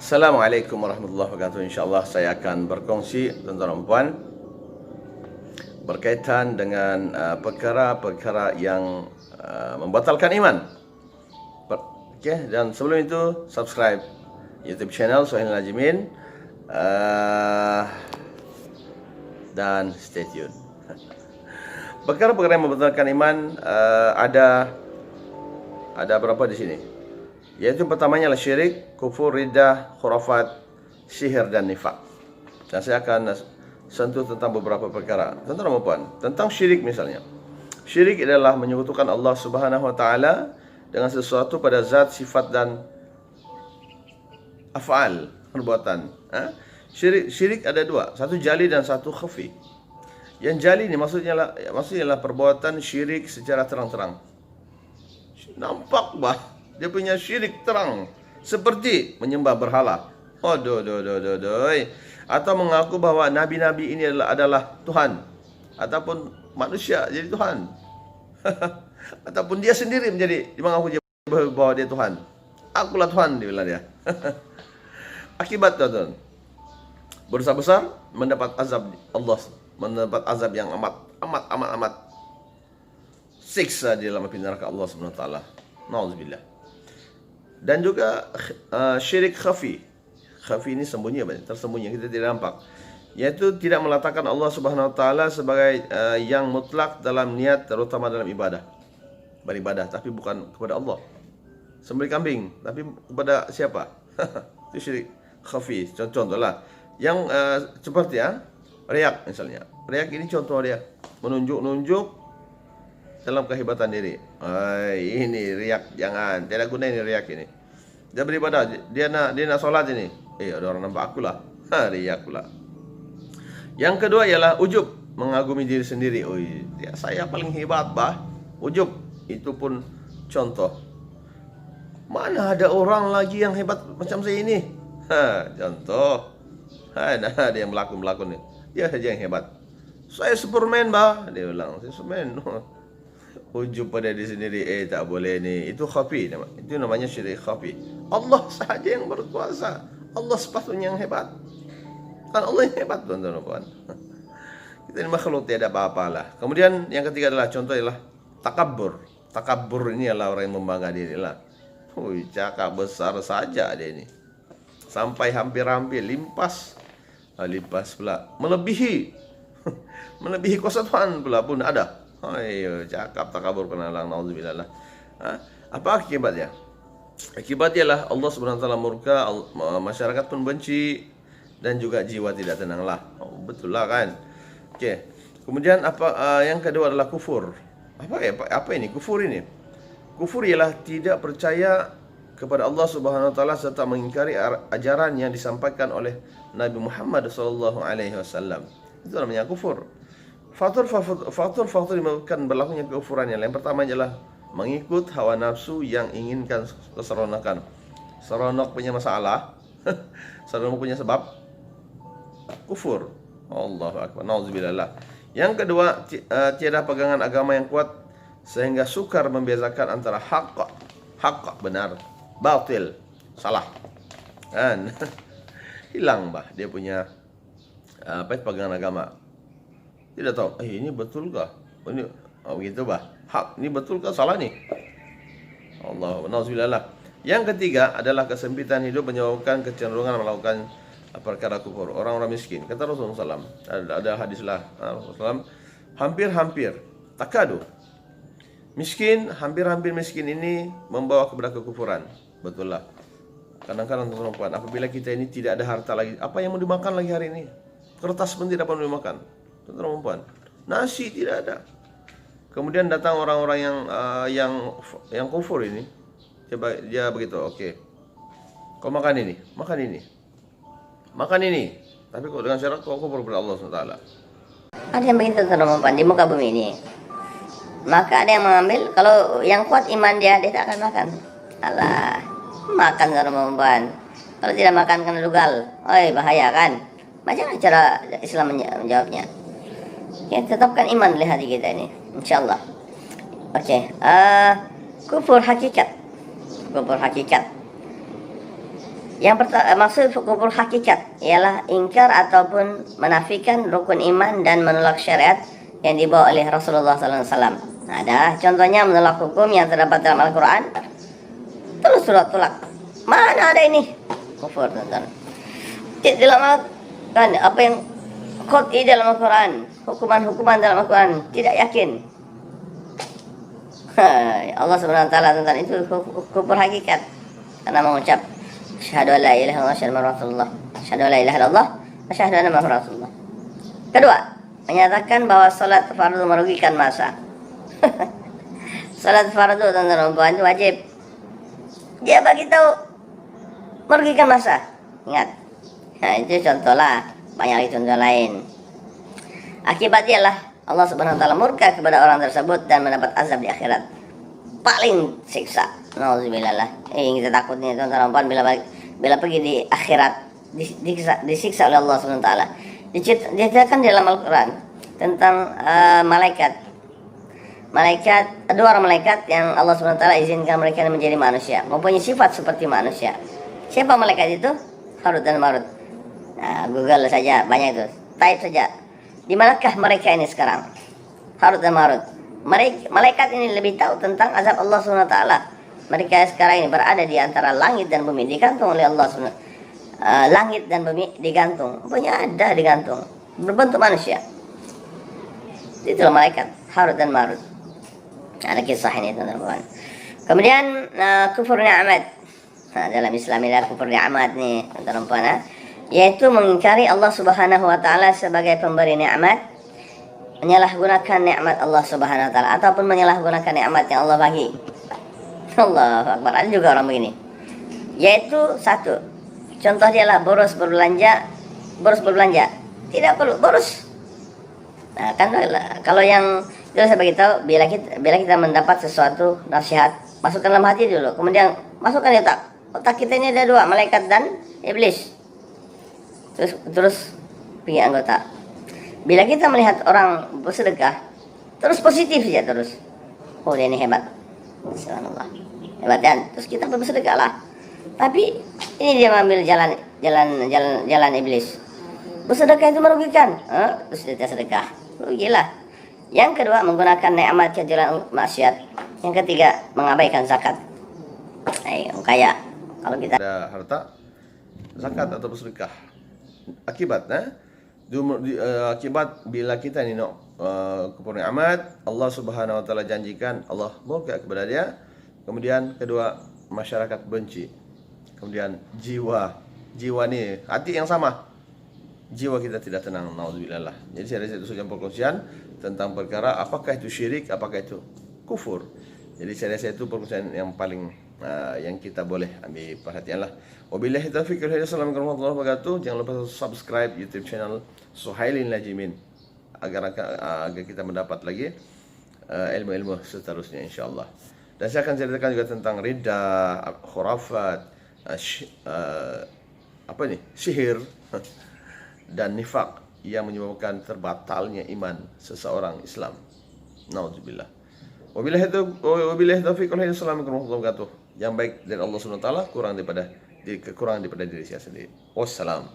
Assalamualaikum warahmatullahi wabarakatuh. InsyaAllah saya akan berkongsi tuan-tuan dan puan berkaitan dengan perkara-perkara yang membatalkan iman. Okey, dan sebelum itu subscribe YouTube channel Suhail Najimin dan stay tune. Perkara-perkara yang membatalkan iman ada berapa di sini? Yaitu pertamanya adalah syirik, kufur, riddah, khurafat, sihir dan nifak. Dan saya akan sentuh tentang beberapa perkara. Tuan-tuan dan puan, tentang syirik misalnya. Syirik adalah menyekutukan Allah Subhanahu wa taala dengan sesuatu pada zat, sifat dan af'al, perbuatan. Syirik ada dua, satu jali dan satu khafi. Yang jali ini maksudnya adalah perbuatan syirik secara terang-terang. Nampak bah, dia punya syirik terang, seperti menyembah berhala. Atau mengaku bahwa nabi-nabi ini adalah Tuhan, ataupun manusia jadi Tuhan. Ataupun dia sendiri mengaku bahwa dia Tuhan. Akulah Tuhan, dia bilang dia. Akibat tuan-tuan, berdosa besar, mendapat azab Allah, mendapat azab yang amat siksa di dalam api neraka Allah Subhanahu wa taala. Nauzubillah. Dan juga syirik khafi. Khafi ini sembunyi, tersembunyi, kita tidak nampak. Yaitu tidak meletakkan Allah Subhanahu wa taala sebagai yang mutlak dalam niat, terutama dalam beribadah, tapi bukan kepada Allah. Sembelih kambing, tapi kepada siapa? Itu syirik khafi. Contohlah yang seperti riak misalnya. Riak ini contoh dia, menunjuk dalam kehebatan diri. Ini riak, jangan, tidak guna ini riak ini. Dia beribadah, dia nak solat ini. Ada orang nampak akulah. Riak pula. Yang kedua ialah ujub, mengagumi diri sendiri. Saya paling hebat bah. Ujub, itu pun contoh. Mana ada orang lagi yang hebat macam saya ini? Contoh. Dia yang melakon ni. Dia saja yang hebat. Saya Superman bah. Dia bilang, saya Superman. Ujub pada diri sendiri, tak boleh ni. Itu khafi, itu namanya syirik khafi. Allah sahaja yang berkuasa. Allah sepatutnya yang hebat. Kan Allah yang hebat, tuan-tuan dan puan. Kita ini makhluk, tiada apa-apalah. Kemudian yang ketiga adalah contoh ialah takabbur. Takabbur ini adalah orang yang membangga diri lah. Cakap besar saja dia ini. Sampai hampir-hampir limpas pula. Melebihi kuasa Tuhan pula pun ada. Cakap takabur kenalang, nauzubillah. Apa akibatnya? Akibatnya lah Allah Subhanahu wa taala murka, masyarakat pun benci, dan juga jiwa tidak tenanglah. Betul lah kan? Okey. Kemudian yang kedua adalah kufur. Apa ini kufur ini? Kufur ialah tidak percaya kepada Allah Subhanahu wa taala serta mengingkari ajaran yang disampaikan oleh Nabi Muhammad sallallahu alaihi wasallam. Itu namanya kufur. Faktor menyebabkan berlakunya kekufuran yang pertama adalah mengikut hawa nafsu yang inginkan keseronokan. Seronok punya masalah, seronok punya sebab kufur. Allahu akbar. Nauzubillah. Yang kedua, tiada pegangan agama yang kuat sehingga sukar membezakan antara hak benar, batil, salah. Dan hilang bah dia punya pegangan agama. Tidak tahu, ini betulkah? Ini begitu bah. Hak ini betulkah, salah ni? Allah, nauzubillah. Yang ketiga adalah kesempitan hidup menyebabkan kecenderungan melakukan perkara kufur. Orang-orang miskin. Kata Rasulullah SAW, ada hadislah Rasulullah SAW, hampir takadu. Miskin, hampir miskin ini membawa kepada kekufuran. Betul lah. Kadang-kadang tuan-tuan, apabila kita ini tidak ada harta lagi, apa yang mau dimakan lagi hari ini? Kertas pun tidak perlu dimakan. Tuan-tuan dan puan, nasi tidak ada. Kemudian datang orang-orang yang kufur ini. Dia begitu, okey. Kau makan ini. Tapi kau dengan syarat kau kufur kepada Allah SWT. Ada yang begitu tuan-tuan dan puan di muka bumi ini. Maka ada yang mengambil, kalau yang kuat iman dia tak akan makan. Alah, makan tuan-tuan dan puan. Kalau tidak makan kena dugal. Bahaya kan? Macam mana cara Islam menjawabnya? Kita tetapkan iman dalam hati kita ini, insyaAllah. Okey, kufur hakikat. Yang maksud kufur hakikat ialah ingkar ataupun menafikan rukun iman dan menolak syariat yang dibawa oleh Rasulullah SAW. Ada contohnya menolak hukum yang terdapat dalam Al-Quran, terus surat tolak. Mana ada ini? Kufur, teman-teman. Dalam kan apa yang qat'i dalam Al-Quran, hukuman-hukuman dalam Al-Quran tidak yakin. Allah Subhanahu wa taala tentang itu kufur hakikat karena mengucap asyhadu an la ilaha illallah asyhadu anna rasulullah. Asyhadu an la ilaha illallah asyhadu anna muhammadar rasulullah. Kedua, menyatakan bahwa salat fardu merugikan masa. Salat fardu teman-teman itu wajib. Dia bagi tahu merugikan masa. Ingat. Nah, itu contohlah, banyak lagi contoh lain. Akibatnya lah Allah Subhanahu wa taala murka kepada orang tersebut dan mendapat azab di akhirat. Paling siksa. Nauzubillah. Kita takut nih teman-teman bila pergi di akhirat disiksa oleh Allah Subhanahu wa taala. Diceritakan dalam Al-Qur'an tentang malaikat. Dua orang malaikat yang Allah Subhanahu wa taala izinkan mereka menjadi manusia, mempunyai sifat seperti manusia. Siapa malaikat itu? Harut dan Marut. Nah, Google saja, banyak itu. Type saja. Di manakah mereka ini sekarang? Harut dan Marut. Malaikat ini lebih tahu tentang azab Allah Subhanahu wa taala. Mereka sekarang ini berada di antara langit dan bumi, digantung oleh Allah Subhanahu. Langit dan bumi digantung. Punya ada digantung. Berbentuk manusia. Itulah malaikat Harut dan Marut. Ada kisah ini teman-teman. Kemudian kufur ni'mat. Nah, dalam Islam ini kufur ni'mat nih teman-teman, yaitu mengingkari Allah Subhanahu wa taala sebagai pemberi nikmat, menyalahgunakan nikmat Allah Subhanahu wa taala ataupun menyalahgunakan nikmat yang Allah bagi. Allahu Akbar. Ada juga orang begini. Yaitu satu, contoh dialah boros berbelanja. Tidak perlu boros. Nah, kan kalau yang itu saya beritahu, bila kita mendapat sesuatu nasihat, masukkan dalam hati dulu, kemudian masukkan di otak. Otak kita ini ada dua, malaikat dan iblis. Terus pergi anggota. Bila kita melihat orang bersedekah, terus positif saja terus. Oh, dia ini hebat. Subhanallah. Hebat kan? Terus kita bersedekah lah. Tapi ini dia mengambil jalan iblis. Bersedekah itu merugikan. Terus dia sedekah. Rugilah. Yang kedua, menggunakan nikmat ke jalan maksiat. Yang ketiga, mengabaikan zakat. Kaya. Kalau kita ada harta, zakat atau bersedekah. Akibatnya, akibat bila kita ini kufur nikmat, Allah Subhanahu wa taala janjikan Allah murka kepada dia. Kemudian kedua, masyarakat benci. Kemudian jiwa ni hati yang sama. Jiwa kita tidak tenang, naudzubillah. Jadi saya rasa itu sekian perkongsian tentang perkara apakah itu syirik, apakah itu kufur. Jadi saya rasa itu perkongsian yang paling yang kita boleh ambil perhatian lah. Wabillahi taufiq wal hidayah. Assalamualaikum warahmatullahi wabarakatuh. Jangan lupa subscribe YouTube channel Suhailin Lajimin agar kita mendapat lagi ilmu-ilmu seterusnya insyaallah. Dan saya akan ceritakan juga tentang ridha, khurafat, sihir dan nifak yang menyebabkan terbatalnya iman seseorang Islam. Nauzubillah. Wabillahi taufiq wal hidayah. Assalamualaikum warahmatullahi wabarakatuh. Yang baik dari Allah Subhanahu wa taala, kurang daripada diri saya sendiri. Wassalam.